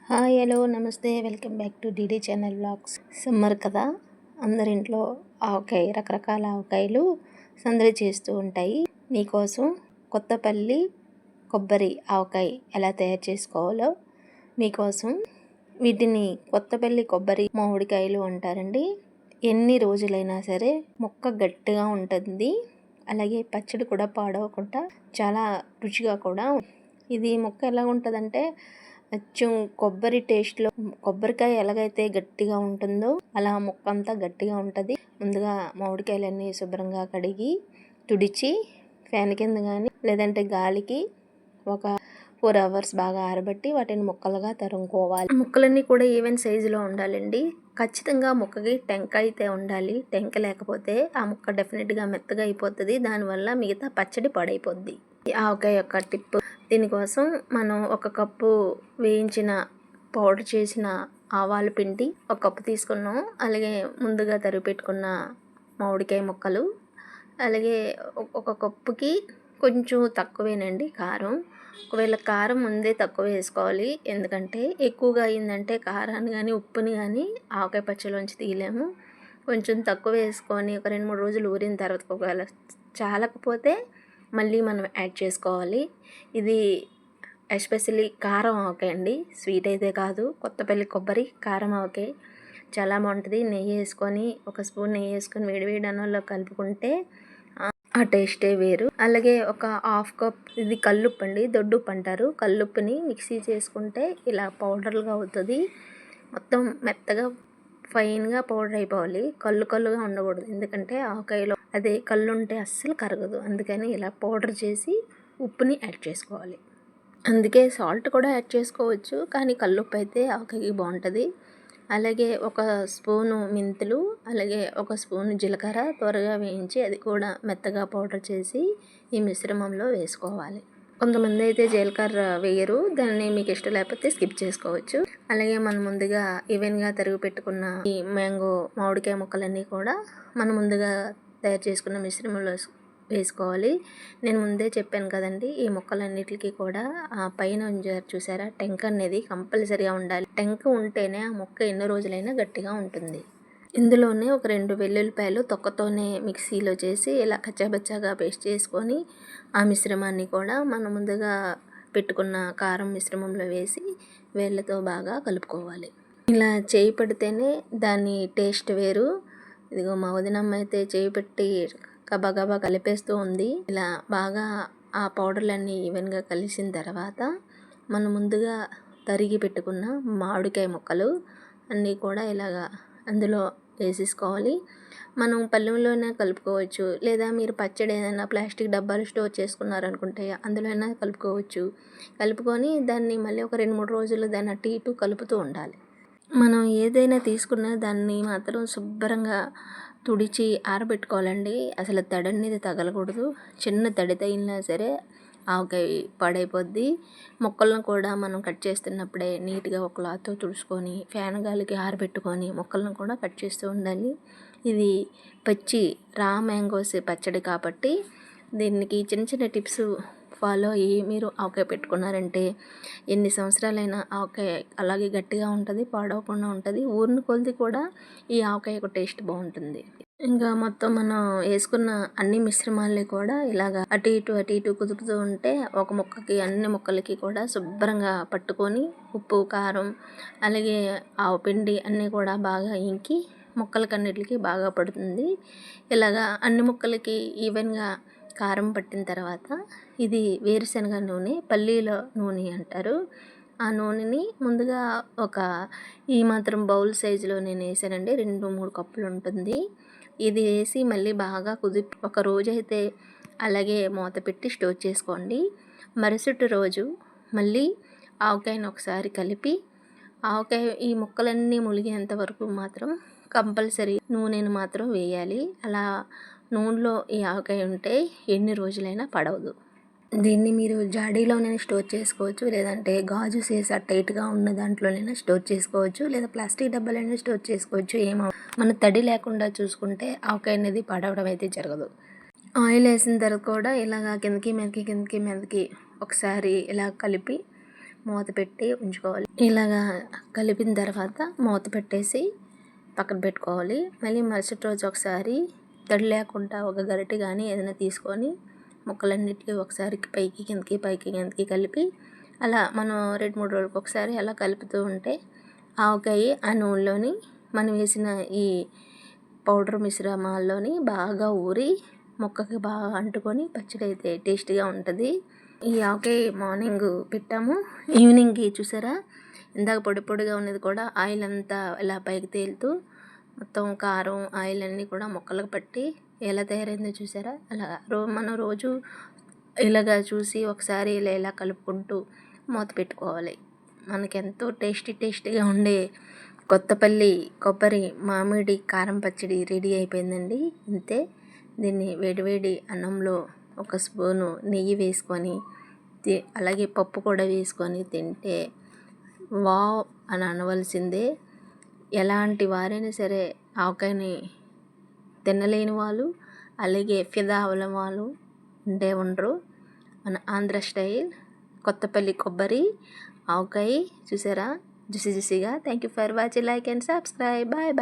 Hi hello నమస్తే welcome back to DD channel vlogs. Summer కదా, అందరింట్లో ఆవకాయ రకరకాల ఆవకాయలు సందడి చేస్తూ ఉంటాయి. మీకోసం కొత్తపల్లి కొబ్బరి ఆవకాయ ఎలా తయారు చేసుకోవాలో మీకోసం. వీటిని కొత్తపల్లి కొబ్బరి మామిడికాయలు అంటారండి. ఎన్ని రోజులైనా సరే మొక్క గట్టిగా ఉంటుంది, అలాగే పచ్చడి కూడా పాడవకుండా చాలా రుచిగా కూడా. ఇది మొక్క ఎలా ఉంటుందంటే అచ్చం కొబ్బరి టేస్ట్లో, కొబ్బరికాయ ఎలాగైతే గట్టిగా ఉంటుందో అలా ముక్క అంతా గట్టిగా ఉంటుంది. ముందుగా మామిడికాయలన్నీ శుభ్రంగా కడిగి తుడిచి ఫ్యాన్ కింద కానీ లేదంటే గాలికి ఒక 4 hours బాగా ఆరబెట్టి వాటిని ముక్కలుగా తరుముకోవాలి. ముక్కలన్నీ కూడా ఈవెన్ సైజులో ఉండాలండి. ఖచ్చితంగా ముక్కకి టెంక అయితే ఉండాలి. టెంక లేకపోతే ఆ ముక్క డెఫినెట్గా మెత్తగా అయిపోతుంది. దానివల్ల మిగతా పచ్చడి పాడైపోద్ది. ఆవకాయ యొక్క టిప్, దీనికోసం మనం 1 కప్పు వేయించిన పౌడర్ చేసిన ఆవాల పిండి 1 కప్పు తీసుకున్నాం. అలాగే ముందుగా తరిగి పెట్టుకున్న మామిడికాయ ముక్కలు, అలాగే 1 కప్పుకి కొంచెం తక్కువేనండి కారం. ఒకవేళ కారం ముందే తక్కువ వేసుకోవాలి, ఎందుకంటే ఎక్కువగా అయిందంటే కారాన్ని కానీ ఉప్పుని కానీ ఆవకాయ పచ్చడిలోంచి తీయలేము. కొంచెం తక్కువ వేసుకొని ఒక 2-3 రోజులు ఊరిన తర్వాత ఒకవేళ చాలకపోతే మళ్ళీ మనం యాడ్ చేసుకోవాలి. ఇది ఎస్పెషల్లీ కారం ఆవకాయ అండి, స్వీట్ అయితే కాదు. కొత్తపల్లి కొబ్బరి కారం ఆవకాయ చాలా బాగుంటుంది. నెయ్యి వేసుకొని 1 స్పూన్ నెయ్యి వేసుకొని వేడివేడి అన్నంలో కలుపుకుంటే ఆ టేస్టే వేరు. అలాగే ఒక 1/2 కప్ ఇది కల్లుప్పు అండి, దొడ్డుప్పు అంటారు. కల్లుప్పుని మిక్సీ చేసుకుంటే ఇలా పౌడర్గా అవుతుంది. మొత్తం మెత్తగా ఫైన్గా పౌడర్ అయిపోవాలి, కల్లుగా ఉండకూడదు. ఎందుకంటే ఆవకాయలో అదే కళ్ళు ఉంటే అస్సలు కరగదు. అందుకని ఇలా పౌడర్ చేసి ఉప్పుని యాడ్ చేసుకోవాలి. అందుకే సాల్ట్ కూడా యాడ్ చేసుకోవచ్చు, కానీ కల్లుప్పు అయితే ఆవకాయకి బాగుంటుంది. అలాగే 1 స్పూను మెంతులు, అలాగే 1 స్పూను జీలకర్ర త్వరగా వేయించి అది కూడా మెత్తగా పౌడర్ చేసి ఈ మిశ్రమంలో వేసుకోవాలి. కొంతమంది అయితే జీలకర్ర వేయరు, దాన్ని మీకు ఇష్టం లేకపోతే స్కిప్ చేసుకోవచ్చు. అలాగే మనం ముందుగా ఈవెన్గా తరిగి పెట్టుకున్న ఈ మామిడికాయ ముక్కలన్నీ కూడా మనం ముందుగా తయారు చేసుకున్న మిశ్రమంలో వేసుకోవాలి. నేను ముందే చెప్పాను కదండి, ఈ ముక్కలన్నిటికీ కూడా ఆ పైన చూసారా టెంక అనేది కంపల్సరీగా ఉండాలి. టెంక ఉంటేనే ఆ ముక్క ఎన్ని రోజులైనా గట్టిగా ఉంటుంది. ఇందులోనే ఒక 2 వెల్లుల్లిపాయలు తొక్కతోనే మిక్సీలో చేసి ఇలా కచ్చాబచ్చాగా పేస్ట్ చేసుకొని ఆ మిశ్రమాన్ని కూడా మనం ముందుగా పెట్టుకున్న కారం మిశ్రమంలో వేసి వేళ్ళతో బాగా కలుపుకోవాలి. ఇలా చేయి పెడితేనే దాని టేస్ట్ వేరు. ఇదిగో మా వదినమ్మ అయితే చేయి పెట్టి గబగబా కలిపేస్తూ ఉంది. ఇలా బాగా ఆ పౌడర్లన్నీ ఈవెన్గా కలిసిన తర్వాత మనం ముందుగా తరిగి పెట్టుకున్న మామిడికాయ ముక్కలు అన్నీ కూడా ఇలాగా అందులో వేసేసుకోవాలి. మనం పళ్ళెంలోనే కలుపుకోవచ్చు, లేదా మీరు పచ్చడి ఏదైనా ప్లాస్టిక్ డబ్బాలు స్టోర్ చేసుకున్నారనుకుంటే అందులో అయినా కలుపుకోవచ్చు. కలుపుకొని దాన్ని మళ్ళీ ఒక 2-3 రోజులు దాన్ని అటు ఇటు కలుపుతూ ఉండాలి. మనం ఏదైనా తీసుకున్నా దాన్ని మాత్రం శుభ్రంగా తుడిచి ఆరబెట్టుకోవాలండి. అసలు తడి అనేది తగలకూడదు. చిన్న తడి తగిలినా సరే ఆవకాయ పాడైపోద్ది. ముక్కలను కూడా మనం కట్ చేస్తున్నప్పుడే నీట్గా ఒక క్లాత్తో తుడుచుకొని ఫ్యాన్ గాలికి ఆరబెట్టుకొని ముక్కలను కూడా కట్ చేస్తూ ఉండాలి. ఇది పచ్చి మ్యాంగోస్ పచ్చడి కాబట్టి దీనికి చిన్న చిన్న టిప్స్ ఫాలో అయ్యి మీరు ఆవకాయ పెట్టుకున్నారంటే ఎన్ని సంవత్సరాలైనా ఆవకాయ అలాగే గట్టిగా ఉంటుంది, పాడవకుండా ఉంటుంది. ఊరిని కొలిది కూడా ఈ ఆవకాయ టేస్ట్ బాగుంటుంది. ఇంకా మొత్తం మనం వేసుకున్న అన్ని మిశ్రమాలని కూడా ఇలాగా అటు ఇటు కుదుపుతూ ఉంటే ఒక ముక్కకి అన్ని ముక్కలకి కూడా శుభ్రంగా పట్టుకొని ఉప్పు కారం అలాగే ఆవు పిండి అన్నీ కూడా బాగా ఇంకి ముక్కలకన్నిటికి బాగా పడుతుంది. ఇలాగా అన్ని ముక్కలకి ఈవెన్గా కారం పట్టిన తర్వాత ఇది వేరుశనగ నూనె, పల్లీల నూనె అంటారు. ఆ నూనెని ముందుగా ఈ మాత్రం బౌల్ సైజులో నేను వేసానండి, 2-3 కప్పులు ఉంటుంది. ఇది వేసి మళ్ళీ బాగా ఒక రోజు అయితే అలాగే మూత పెట్టి స్టోర్ చేసుకోండి. మరుసటి రోజు మళ్ళీ ఆవకాయను ఒకసారి కలిపి ఆవకాయ ఈ ముక్కలన్నీ ములిగేంత వరకు మాత్రం కంపల్సరీ నూనెను మాత్రం వేయాలి. అలా నూనెలో ఈ ఆవకాయ ఉంటే ఎన్ని రోజులైనా పడవదు. దీన్ని మీరు జాడీలోనైనా స్టోర్ చేసుకోవచ్చు, లేదంటే గాజు సీసా టైట్గా ఉన్న దాంట్లోనైనా స్టోర్ చేసుకోవచ్చు, లేదా ప్లాస్టిక్ డబ్బాలైనా స్టోర్ చేసుకోవచ్చు. మన తడి లేకుండా చూసుకుంటే ఆవకాయ అనేది పడవడం అయితే జరగదు. ఆయిల్ వేసిన తర్వాత కూడా ఇలాగా కిందకి మీదకి ఒకసారి ఇలా కలిపి మూత పెట్టి ఉంచుకోవాలి. ఇలాగా కలిపిన తర్వాత మూత పెట్టేసి పక్కన పెట్టుకోవాలి. మళ్ళీ మరుసటి రోజు ఒకసారి తడి లేకుండా ఒక గరిటె కానీ ఏదైనా తీసుకొని ముక్కలన్నిటికీ ఒకసారి పైకి కిందకి కలిపి అలా మనం 2-3 రోజులకు ఒకసారి అలా కలుపుతూ ఉంటే ఆవకాయ ఆ నూనెలోని మనం వేసిన ఈ పౌడర్ మిశ్రమాల్లోని బాగా ఊరి ముక్కకి బాగా అంటుకొని పచ్చడి అయితే టేస్టీగా ఉంటుంది. ఈ ఆవకాయ మార్నింగ్ పెట్టాము, ఈవినింగ్కి చూసారా ఇందాక పొడి పొడిగా ఉన్నది కూడా ఆయిల్ అంతా ఇలా పైకి తేలుతూ మొత్తం కారం ఆయిల్ అన్నీ కూడా ముక్కలకు పట్టి ఎలా తయారైందో చూసారా. అలా మనం రోజు ఇలాగా చూసి ఒకసారి ఇలా కలుపుకుంటూ మూత పెట్టుకోవాలి. మనకెంతో టేస్టీగా ఉండే కొత్తపల్లి కొబ్బరి మామిడి కారం పచ్చడి రెడీ అయిపోయిందండి. అంతే. దీన్ని వేడివేడి అన్నంలో ఒక స్పూను నెయ్యి వేసుకొని అలాగే పప్పు కూడా వేసుకొని తింటే వావ్ అని అనవలసిందే. ఎలాంటి వారైనా సరే ఆవకాయని తినలేని వాళ్ళు అలాగే ఫిదా అవ్వని వాళ్ళు ఉండరు. మన ఆంధ్ర స్టైల్ కొత్తపల్లి కొబ్బరి ఆవకాయ చూసారా, జ్యూసీగా. Thank you for watching. Like and subscribe. Bye.